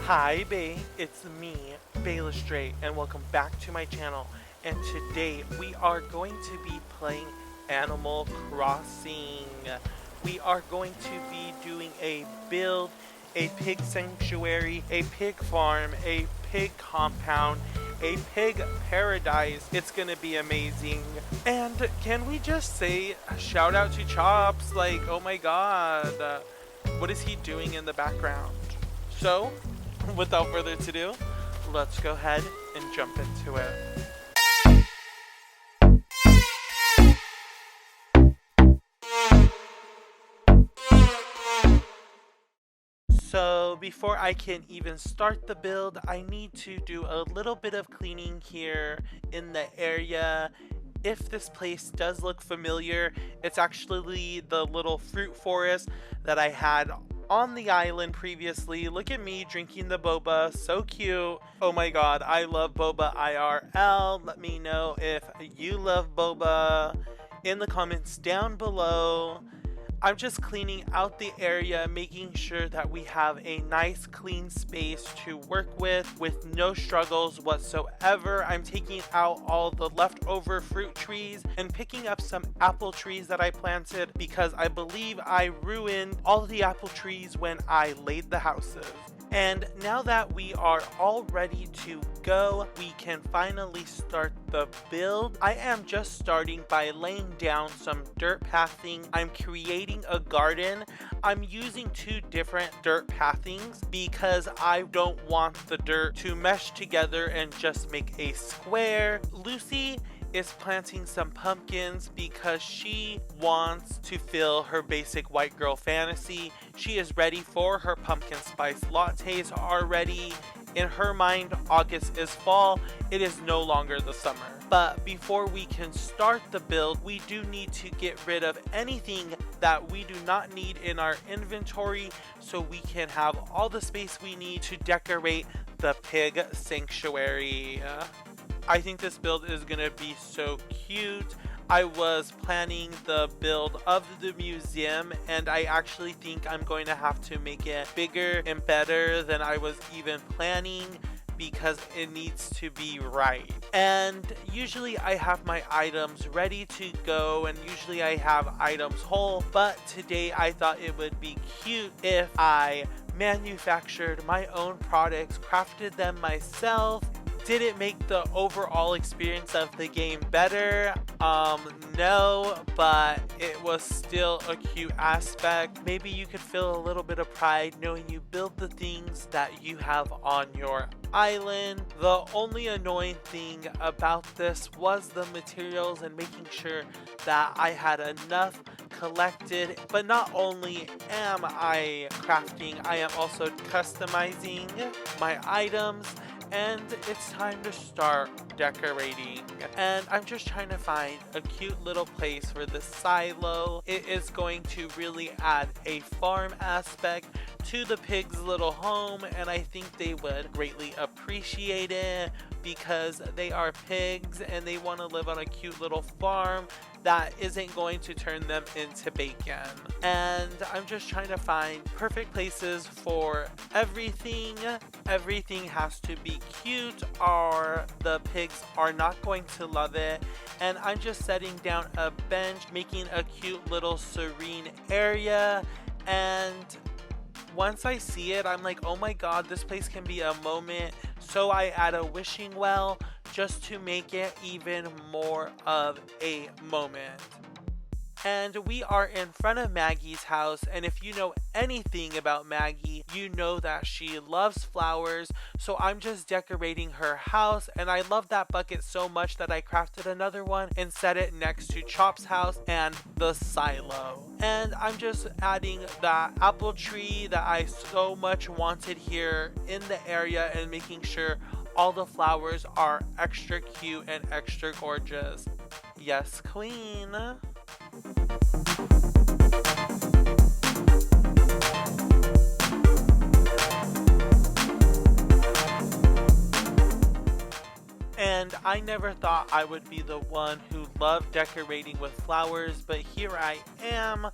Hi Bay, it's me, Bayless and welcome back to my channel. And today we are going to be playing Animal Crossing. We are going to be doing a build, a pig sanctuary, a pig farm, a pig compound, a pig paradise. It's gonna be amazing. And can we just say shout out to Chops? Like, oh my god, what is he doing in the background? So, without further ado, let's go ahead and jump into it. So before I can even start the build, I need to do a little bit of cleaning here in the area. If this place does look familiar, it's actually the little fruit forest that I had on the island previously. Look at me drinking the boba, so cute. Oh my god, I love boba IRL. Let me know if you love boba in the comments down below. I'm just cleaning out the area, making sure that we have a nice clean space to work with no struggles whatsoever. I'm taking out all the leftover fruit trees and picking up some apple trees that I planted because I believe I ruined all the apple trees when I laid the houses. And now that we are all ready to go, we can finally start the build. I am just starting by laying down some dirt pathing. I'm creating a garden. I'm using two different dirt pathings because I don't want the dirt to mesh together and just make a square. Lucy is planting some pumpkins because she wants to fill her basic white girl fantasy. She is ready for her pumpkin spice lattes already. In her mind, August is fall. It is no longer the summer. But before we can start the build, we do need to get rid of anything that we do not need in our inventory so we can have all the space we need to decorate the pig sanctuary. I think this build is gonna be so cute. I was planning the build of the museum and I actually think I'm going to have to make it bigger and better than I was even planning because it needs to be right. And usually I have my items ready to go and usually I have items whole, but today I thought it would be cute if I manufactured my own products, crafted them myself. Did it make the overall experience of the game better? No, but it was still a cute aspect. Maybe you could feel a little bit of pride knowing you build the things that you have on your island. The only annoying thing about this was the materials and making sure that I had enough collected. But not only am I crafting, I am also customizing my items. And it's time to start decorating. And I'm just trying to find a cute little place for the silo. It is going to really add a farm aspect to the pig's little home, and I think they would greatly appreciate it because they are pigs and they want to live on a cute little farm that isn't going to turn them into bacon. And I'm just trying to find perfect places for everything. Everything has to be cute or the pigs are not going to love it. And I'm just setting down a bench, making a cute little serene area. And once I see it, I'm like, oh my god, this place can be a moment. So I add a wishing well just to make it even more of a moment. And we are in front of Maggie's house, and if you know anything about Maggie, you know that she loves flowers, so I'm just decorating her house, and I love that bucket so much that I crafted another one and set it next to Chop's house and the silo. And I'm just adding that apple tree that I so much wanted here in the area and making sure all the flowers are extra cute and extra gorgeous. Yes, queen. And I never thought I would be the one who loved decorating with flowers, but here I am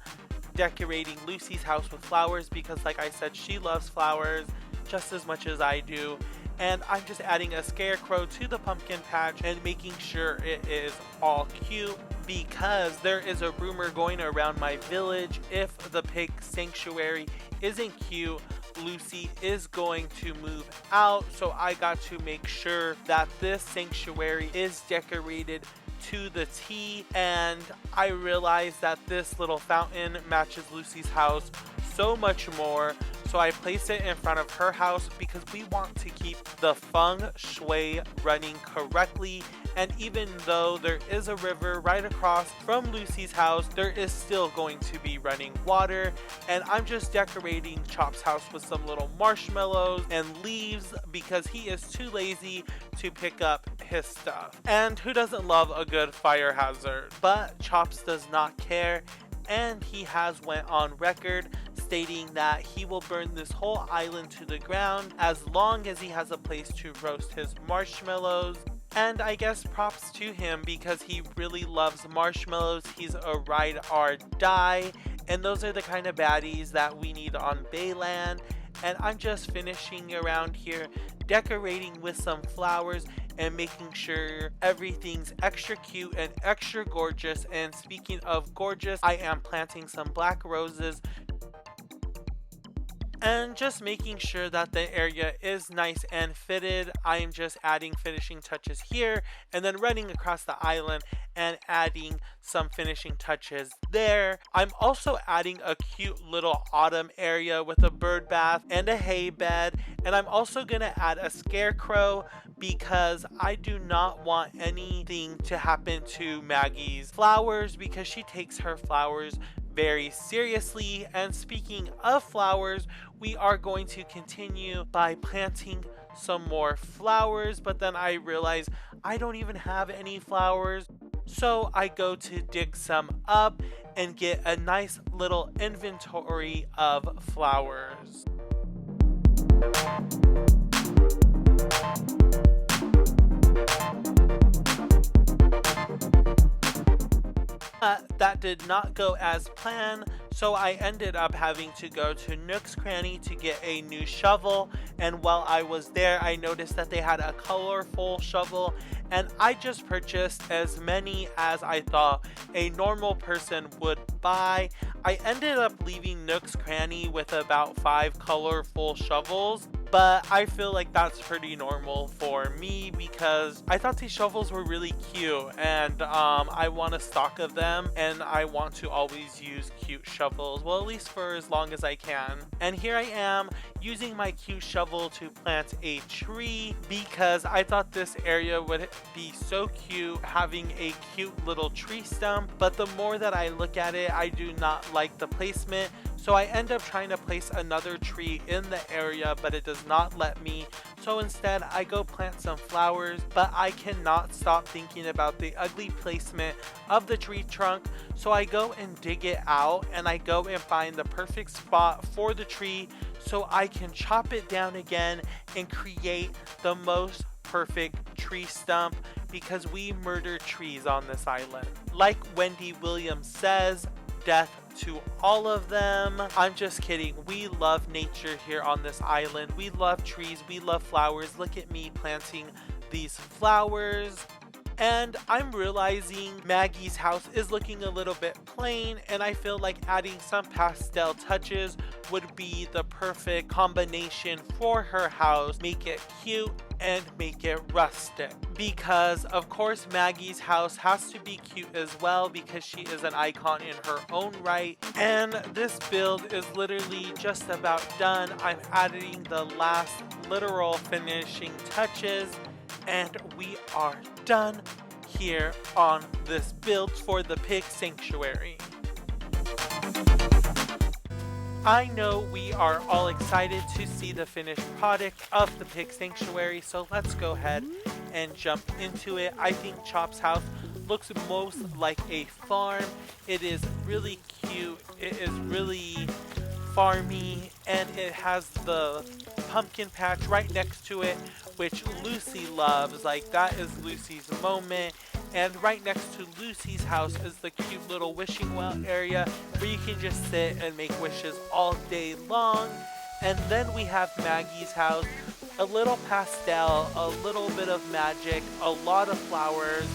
decorating Lucy's house with flowers because, like I said, she loves flowers. just as much as I do. And I'm just adding a scarecrow to the pumpkin patch and making sure it is all cute, because there is a rumor going around my village, if the pig sanctuary isn't cute, Lucy is going to move out. So I got to make sure that this sanctuary is decorated to the T, and I realized that this little fountain matches Lucy's house so much more. So I placed it in front of her house because we want to keep the feng shui running correctly. And even though there is a river right across from Lucy's house, there is still going to be running water. And I'm just decorating Chop's house with some little marshmallows and leaves because he is too lazy to pick up his stuff. And who doesn't love a good fire hazard? But Chops does not care, and he has went on record stating that he will burn this whole island to the ground as long as he has a place to roast his marshmallows. And I guess props to him because he really loves marshmallows. He's a ride or die, and those are the kind of baddies that we need on Bayland. And I'm just finishing around here, decorating with some flowers and making sure everything's extra cute and extra gorgeous. And speaking of gorgeous, I am planting some black roses and just making sure that the area is nice and fitted. I am just adding finishing touches here and then running across the island and adding some finishing touches there. I'm also adding a cute little autumn area with a bird bath and a hay bed, and I'm also gonna add a scarecrow because I do not want anything to happen to Maggie's flowers because she takes her flowers very seriously. And speaking of flowers, we are going to continue by planting some more flowers, but then I realize I don't even have any flowers. So I go to dig some up and get a nice little inventory of flowers. That did not go as planned, so I ended up having to go to Nook's Cranny to get a new shovel. And while I was there, I noticed that they had a colorful shovel, and I just purchased as many as I thought a normal person would buy. I ended up leaving Nook's Cranny with about 5 colorful shovels, but I feel like that's pretty normal for me because I thought these shovels were really cute, and I want a stock of them, and I want to always use cute shovels, well, at least for as long as I can. And here I am using my cute shovel to plant a tree because I thought this area would be so cute having a cute little tree stump, but the more that I look at it, I do not like the placement. So I end up trying to place another tree in the area, but it does not let me. So instead I go plant some flowers, but I cannot stop thinking about the ugly placement of the tree trunk. So I go and dig it out, and I go and find the perfect spot for the tree so I can chop it down again and create the most perfect tree stump because we murder trees on this island. Like Wendy Williams says, death to all of them. I'm just kidding. We love nature here on this island. We love trees. We love flowers. Look at me planting these flowers. And I'm realizing Maggie's house is looking a little bit plain, and I feel like adding some pastel touches would be the perfect combination for her house. Make it cute and make it rustic, because of course Maggie's house has to be cute as well because she is an icon in her own right. And this build is literally just about done. I'm adding the last literal finishing touches, and we are done here on this build for the pig sanctuary. I know we are all excited to see the finished product of the pig sanctuary, so let's go ahead and jump into it. I think Chop's house looks most like a farm. It is really cute, it is really farmy, and it has the pumpkin patch right next to it, which Lucy loves. Like, that is Lucy's moment. And right next to Lucy's house is the cute little wishing well area where you can just sit and make wishes all day long. And then we have Maggie's house, a little pastel, a little bit of magic, a lot of flowers,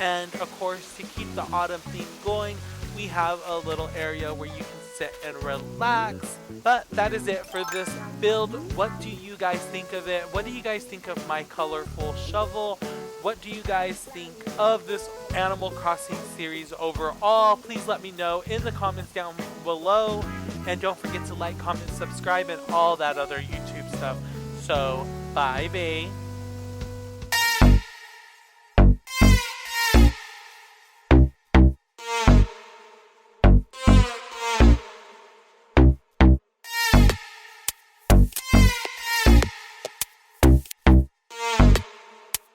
and of course, to keep the autumn theme going, we have a little area where you can sit and relax. But that is it for this build. What do you guys think of it? What do you guys think of my colorful shovel? What do you guys think of this Animal Crossing series overall? Please let me know in the comments down below. And don't forget to like, comment, subscribe, and all that other YouTube stuff. So, bye, bae.